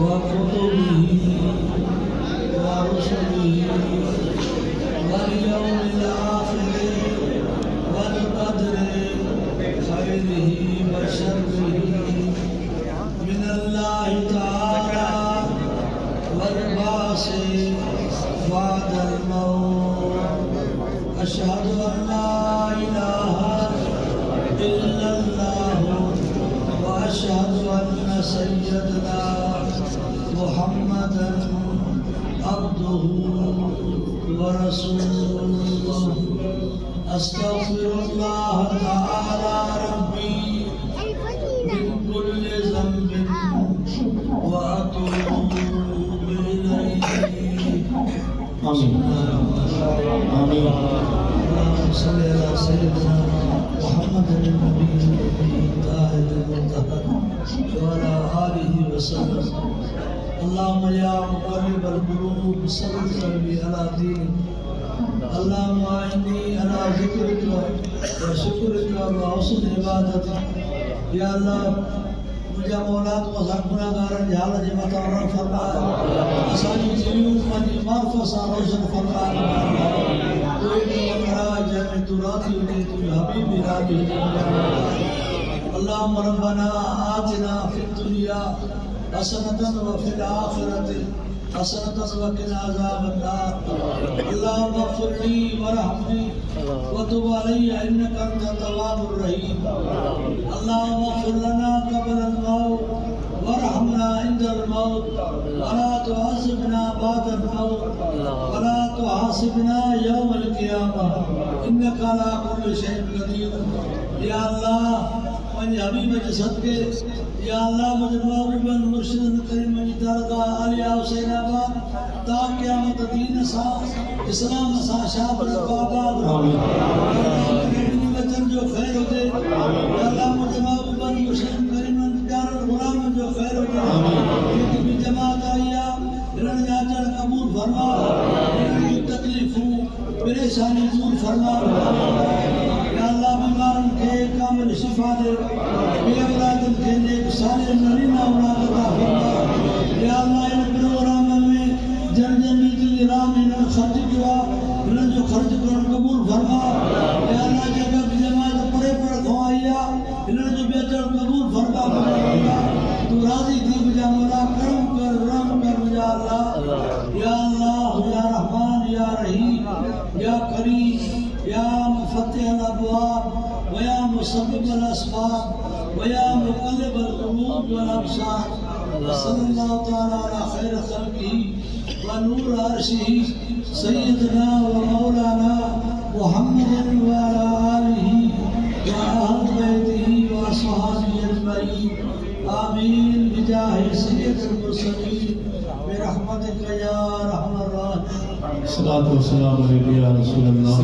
وكتبه ورسله واليوم الآخر والقدر خيره وشره من الله تعالى والبعث بعد الموت. أشهد أن لا إله إلا الله وأشهد أن سيدنا محمدا عبده ورسوله. أستغفر الله تعالى ربي من كل ذنب وأتوب إليه. آمين آمين. اللهم صل على سيدنا محمد النبي الطاهر المطهر وعلى آله وسلم. اللهم يا مقلب القلوب ثبت قلبي على دينك. اللهم إني على ذكرك وشكرك وحسن عبادتك. या अल्लाह मुझे मौलाद को गुनाहगार हाल जे मथा रहम फरमा. असांजी दिलियूं पंहिंजी मार्फत सां रोशन फरमा. कोई बि मराज जंहिंमें तूं राज़ी हुजे तुंहिंजो हबीब बि राज़ी हुजे. अल्लाहुम्मा रब्बना आतिना फिद दुनिया हसनतन व फिल आखिरति हसनतन व क़िना अज़ाबन्नार. अल्लाहुम्मा इग़फ़िरली वरहमनी वतुब अलैया इन्नका अंत तव्वाबुर रहीम. अल्लाहुम्मा इग़फ़िर लना क़ब्ल अल-मौत वरहमना इंदल मौत वला तुअज़्ज़िबना बअदल मौत वला तुहासिबना यौमल क़ियामह इन्नका अला कुल्लि शैइन क़दीर. या अल्लाह पंहिंजे हबीब जे सदके या अल्लाह मुझे महबूबन मुर्शिदन करीम जी दरगाह आलिया हुसैनाबाद ता क़यामत दीन सा इस्लाम सा शाद आबाद आमीन. वतन जो खैर हुजे. या अल्लाह मुझे महबूबन मुर्शिदन करीम प्यारन गुलामन जो खैर हुजे. जेकी भी जमात आई आहे हिननि जा अचण क़बूल फरमा. हिननि जूं तकलीफ़ूं परेशानी दूर फरमा. या अल्लाह बीमारन खे कामिल शिफ़ा ॾे. बेऔलादन खे नेक सालिह नरीना औलाद अता फरमा. या अल्लाह इन प्रोग्राम में जन जन जी राह में हिननि ख़र्च कयो आहे हिननि जो ख़र्च करणु क़बूल फरमा. या अल्लाह जेका बि जमात परे परे खां आई आहे हिननि जो बि अचणु क़बूल फरमा. तूं राज़ी थी मुंहिंजा मौला करम कर रहम कर मुंहिंजा अल्लाह. या अल्लाह या रहमान या रहीम या करीम या मुफ़त्तिह अल अबवाब वया मुसब्बिब अल अस्बाब वया मुक़ल्लिब अल क़ुलूब वल अबसार. सल्लल्लाहु तआला अला खैर खल्क़िही व नूर अर्शिही सय्यदना व मौलाना मुहम्मदिन व अला आलिही व अहल बैतिही व अस्हाबिही अजमईन. आमीन बिजाहि सय्यदिल मुरसलीन बिरहमतिक या अरहमर राहिमीन. सलातो वस्सलामु अलैका या रसूलल्लाह.